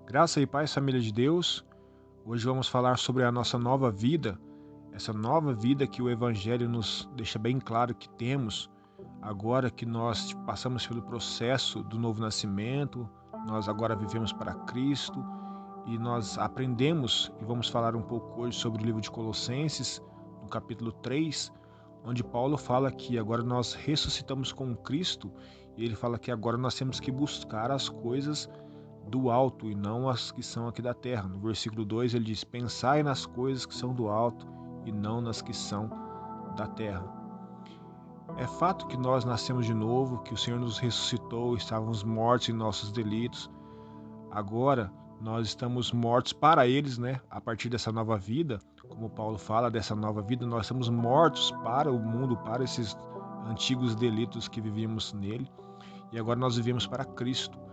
Graça e paz, família de Deus. Hoje vamos falar sobre a nossa nova vida, essa nova vida que o Evangelho nos deixa bem claro que temos, agora que nós passamos pelo processo do novo nascimento, nós agora vivemos para Cristo e nós aprendemos, e vamos falar um pouco hoje sobre o livro de Colossenses, no capítulo 3, onde Paulo fala que agora nós ressuscitamos com Cristo, e ele fala que agora nós temos que buscar as coisas do alto e não as que são aqui da terra. No versículo 2 ele diz: Pensai nas coisas que são do alto e não nas que são da terra. É fato que nós nascemos de novo, que o Senhor nos ressuscitou, estávamos mortos em nossos delitos. Agora nós estamos mortos para eles, né? A partir dessa nova vida, como Paulo fala dessa nova vida, nós estamos mortos para o mundo, para esses antigos delitos que vivíamos nele, e agora nós vivemos para Cristo.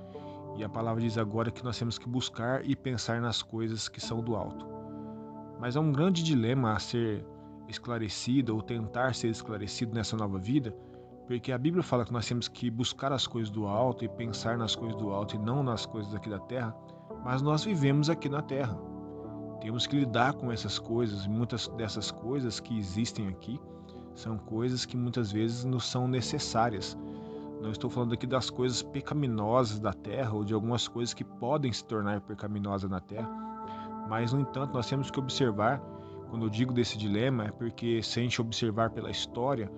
E a palavra diz agora que nós temos que buscar e pensar nas coisas que são do alto. Mas há um grande dilema a ser esclarecido ou tentar ser esclarecido nessa nova vida, porque a Bíblia fala que nós temos que buscar as coisas do alto e pensar nas coisas do alto e não nas coisas aqui da terra, mas nós vivemos aqui na terra. Temos que lidar com essas coisas, e muitas dessas coisas que existem aqui são coisas que muitas vezes nos são necessárias. Não estou falando aqui das coisas pecaminosas da terra ou de algumas coisas que podem se tornar pecaminosas na terra, mas, no entanto, nós temos que observar, quando eu digo desse dilema, é porque se a gente observar pela história,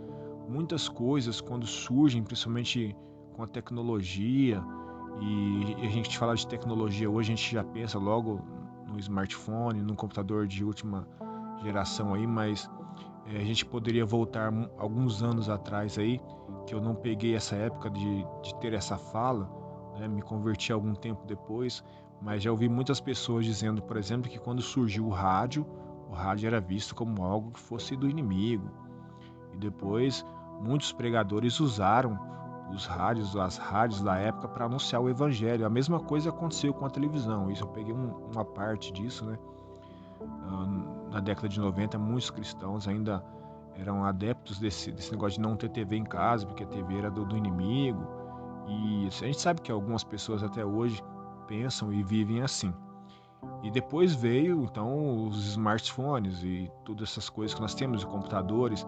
muitas coisas, quando surgem, principalmente com a tecnologia, e a gente fala de tecnologia hoje, a gente já pensa logo no smartphone, no computador de última geração aí, mas a gente poderia voltar alguns anos atrás aí, que eu não peguei essa época de ter essa fala, né? Me converti algum tempo depois, mas já ouvi muitas pessoas dizendo, por exemplo, que quando surgiu o rádio era visto como algo que fosse do inimigo. E depois muitos pregadores usaram os rádios, as rádios da época para anunciar o evangelho. A mesma coisa aconteceu com a televisão. Isso eu peguei uma parte disso, né? Na década de 90, muitos cristãos ainda eram adeptos desse negócio de não ter TV em casa, porque a TV era do inimigo. E a gente sabe que algumas pessoas até hoje pensam e vivem assim. E depois veio, então, os smartphones e todas essas coisas que nós temos, os computadores.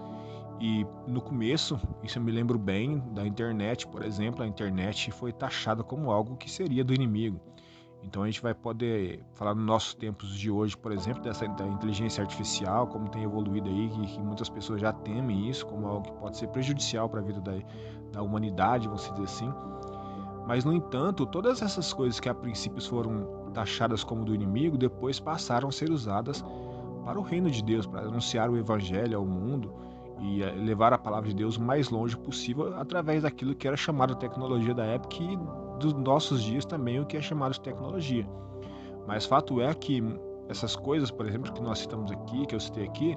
E no começo, isso eu me lembro bem da internet, por exemplo, a internet foi taxada como algo que seria do inimigo. Então a gente vai poder falar nos nossos tempos de hoje, por exemplo, da inteligência artificial, como tem evoluído aí, que muitas pessoas já temem isso como algo que pode ser prejudicial para a vida da humanidade, vamos dizer assim. Mas, no entanto, todas essas coisas que a princípio foram taxadas como do inimigo, depois passaram a ser usadas para o reino de Deus, para anunciar o evangelho ao mundo e levar a palavra de Deus o mais longe possível através daquilo que era chamado tecnologia da época e dos nossos dias também o que é chamado de tecnologia. Mas fato é que essas coisas, por exemplo, que nós citamos aqui, que eu citei aqui,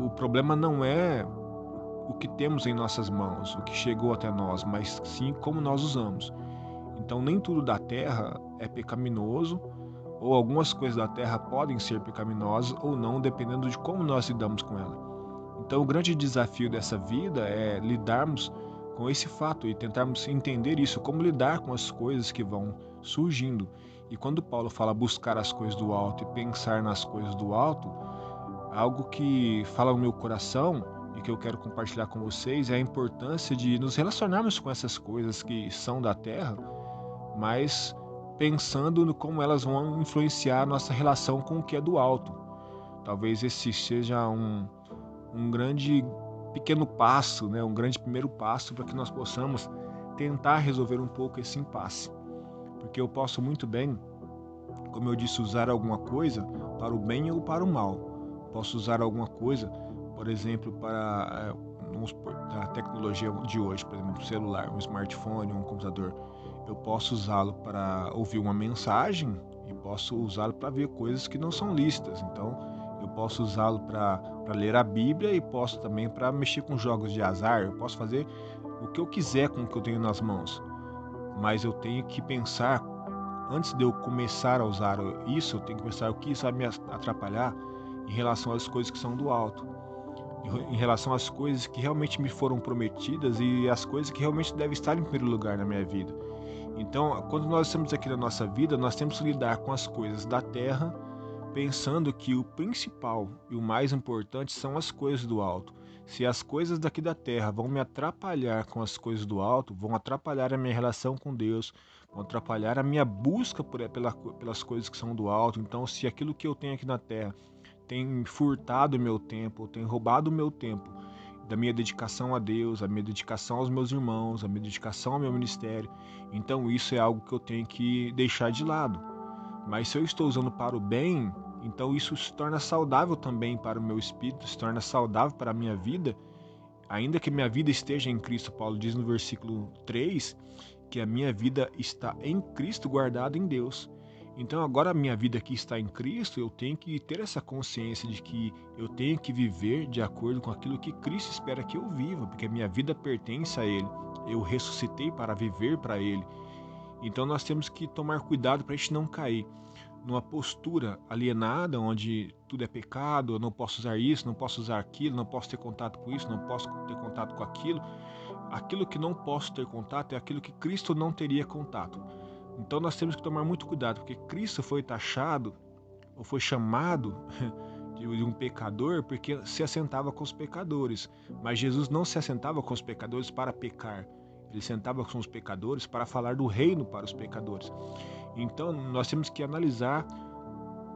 o problema não é o que temos em nossas mãos, o que chegou até nós, mas sim como nós usamos. Então nem tudo da terra é pecaminoso, ou algumas coisas da terra podem ser pecaminosas ou não, dependendo de como nós lidamos com ela. Então o grande desafio dessa vida é lidarmos com esse fato e tentarmos entender isso, como lidar com as coisas que vão surgindo. E quando Paulo fala buscar as coisas do alto e pensar nas coisas do alto, algo que fala no meu coração e que eu quero compartilhar com vocês é a importância de nos relacionarmos com essas coisas que são da terra, mas pensando no como elas vão influenciar a nossa relação com o que é do alto. Talvez esse seja um grande pequeno passo, né? Um grande primeiro passo para que nós possamos tentar resolver um pouco esse impasse. Porque eu posso muito bem, como eu disse, usar alguma coisa para o bem ou para o mal. Posso usar alguma coisa, por exemplo, para a tecnologia de hoje, por exemplo, um celular, um smartphone, um computador. Eu posso usá-lo para ouvir uma mensagem e posso usá-lo para ver coisas que não são lícitas. Então, eu posso usá-lo para ler a Bíblia e posso também para mexer com jogos de azar. Eu posso fazer o que eu quiser com o que eu tenho nas mãos. Mas eu tenho que pensar, antes de eu começar a usar isso, eu tenho que pensar o que isso vai me atrapalhar em relação às coisas que são do alto, em relação às coisas que realmente me foram prometidas e as coisas que realmente devem estar em primeiro lugar na minha vida. E Então, quando nós estamos aqui na nossa vida, nós temos que lidar com as coisas da terra, pensando que o principal e o mais importante são as coisas do alto. Se as coisas daqui da terra vão me atrapalhar com as coisas do alto, vão atrapalhar a minha relação com Deus, vão atrapalhar a minha busca pelas coisas que são do alto. Então, se aquilo que eu tenho aqui na terra tem furtado o meu tempo, tem roubado o meu tempo, da minha dedicação a Deus, a minha dedicação aos meus irmãos, a minha dedicação ao meu ministério, então isso é algo que eu tenho que deixar de lado. Mas se eu estou usando para o bem, então isso se torna saudável também para o meu espírito, se torna saudável para a minha vida, ainda que minha vida esteja em Cristo. Paulo diz no versículo 3 que a minha vida está em Cristo, guardada em Deus. Então agora a minha vida aqui está em Cristo, eu tenho que ter essa consciência de que eu tenho que viver de acordo com aquilo que Cristo espera que eu viva, porque a minha vida pertence a Ele. Eu ressuscitei para viver para Ele. Então nós temos que tomar cuidado para a gente não cair numa postura alienada, onde tudo é pecado, eu não posso usar isso, não posso usar aquilo, não posso ter contato com isso, não posso ter contato com aquilo. Aquilo que não posso ter contato é aquilo que Cristo não teria contato. Então nós temos que tomar muito cuidado, porque Cristo foi taxado, ou foi chamado de um pecador, porque se assentava com os pecadores. Mas Jesus não se assentava com os pecadores para pecar. Ele sentava com os pecadores para falar do reino para os pecadores. Então nós temos que analisar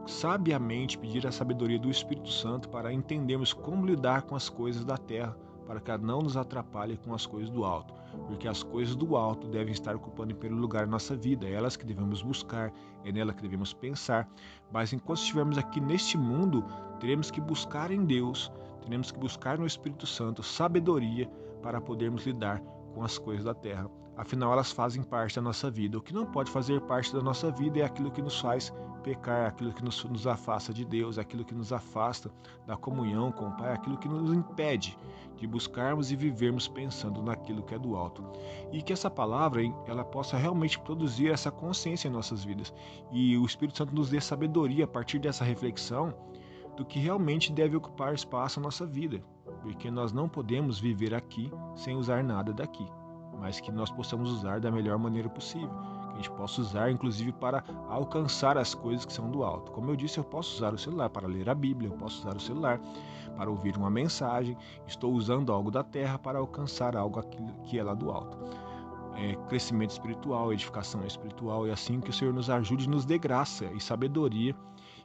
sabiamente, pedir a sabedoria do Espírito Santo para entendermos como lidar com as coisas da terra, para que ela não nos atrapalhe com as coisas do alto, porque as coisas do alto devem estar ocupando em primeiro lugar na nossa vida, é elas que devemos buscar, é nela que devemos pensar. Mas enquanto estivermos aqui neste mundo, teremos que buscar em Deus, teremos que buscar no Espírito Santo sabedoria para podermos lidar com as coisas da terra. Afinal, elas fazem parte da nossa vida. O que não pode fazer parte da nossa vida é aquilo que nos faz pecar, aquilo que nos afasta de Deus, aquilo que nos afasta da comunhão com o Pai, aquilo que nos impede de buscarmos e vivermos pensando naquilo que é do alto. E que essa palavra ela possa realmente produzir essa consciência em nossas vidas. E o Espírito Santo nos dê sabedoria a partir dessa reflexão do que realmente deve ocupar espaço na nossa vida. Porque nós não podemos viver aqui sem usar nada daqui, mas que nós possamos usar da melhor maneira possível. Que a gente possa usar, inclusive, para alcançar as coisas que são do alto. Como eu disse, eu posso usar o celular para ler a Bíblia, eu posso usar o celular para ouvir uma mensagem, estou usando algo da terra para alcançar algo que é lá do alto. Crescimento espiritual, edificação espiritual, e assim que o Senhor nos ajude, nos dê graça e sabedoria,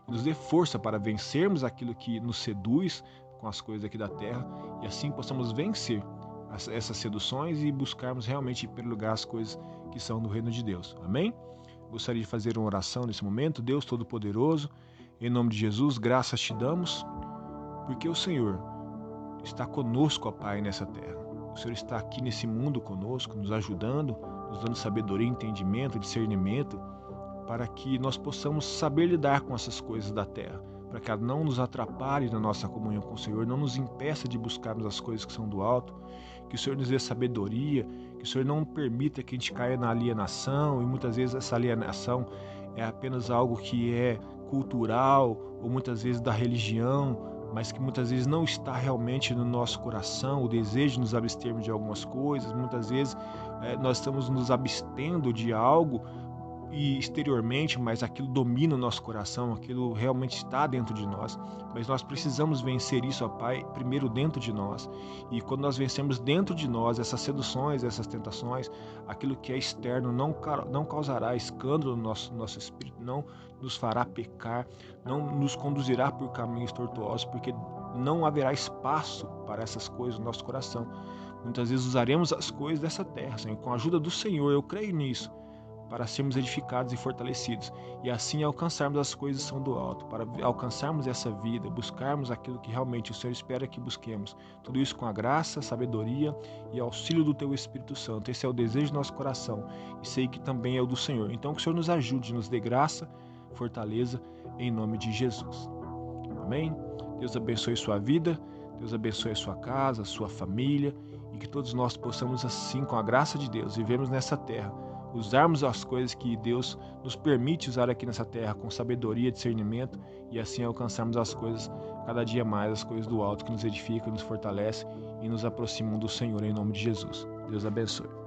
nos dê força para vencermos aquilo que nos seduz com as coisas aqui da terra, e assim possamos vencer essas seduções e buscarmos realmente, em primeiro lugar, as coisas que são do reino de Deus. Amém? Gostaria de fazer uma oração nesse momento. Deus Todo-Poderoso, em nome de Jesus, graças te damos, porque o Senhor está conosco, ó Pai, nessa terra. O Senhor está aqui nesse mundo conosco, nos ajudando, nos dando sabedoria, entendimento, discernimento, para que nós possamos saber lidar com essas coisas da terra, para que ela não nos atrapalhe na nossa comunhão com o Senhor, não nos impeça de buscarmos as coisas que são do alto, que o Senhor nos dê sabedoria, que o Senhor não permita que a gente caia na alienação, e muitas vezes essa alienação é apenas algo que é cultural, ou muitas vezes da religião, mas que muitas vezes não está realmente no nosso coração, o desejo de nos abstermos de algumas coisas. Muitas vezes nós estamos nos abstendo de algo e exteriormente, mas aquilo domina o nosso coração, aquilo realmente está dentro de nós. Mas nós precisamos vencer isso, ó Pai, primeiro dentro de nós. E quando nós vencemos dentro de nós essas seduções, essas tentações, aquilo que é externo não causará escândalo no nosso espírito, não nos fará pecar, não nos conduzirá por caminhos tortuosos, porque não haverá espaço para essas coisas no nosso coração. Muitas vezes usaremos as coisas dessa terra, Senhor, com a ajuda do Senhor, eu creio nisso, para sermos edificados e fortalecidos, e assim alcançarmos as coisas que são do alto, para alcançarmos essa vida, buscarmos aquilo que realmente o Senhor espera que busquemos. Tudo isso com a graça, sabedoria e auxílio do Teu Espírito Santo. Esse é o desejo do nosso coração, e sei que também é o do Senhor. Então que o Senhor nos ajude, nos dê graça, fortaleza, em nome de Jesus. Amém? Deus abençoe sua vida, Deus abençoe a sua casa, a sua família, e que todos nós possamos assim, com a graça de Deus, vivemos nessa terra, usarmos as coisas que Deus nos permite usar aqui nessa terra com sabedoria, discernimento, e assim alcançarmos as coisas cada dia mais, as coisas do alto que nos edificam, nos fortalecem e nos aproximam do Senhor, em nome de Jesus. Deus abençoe.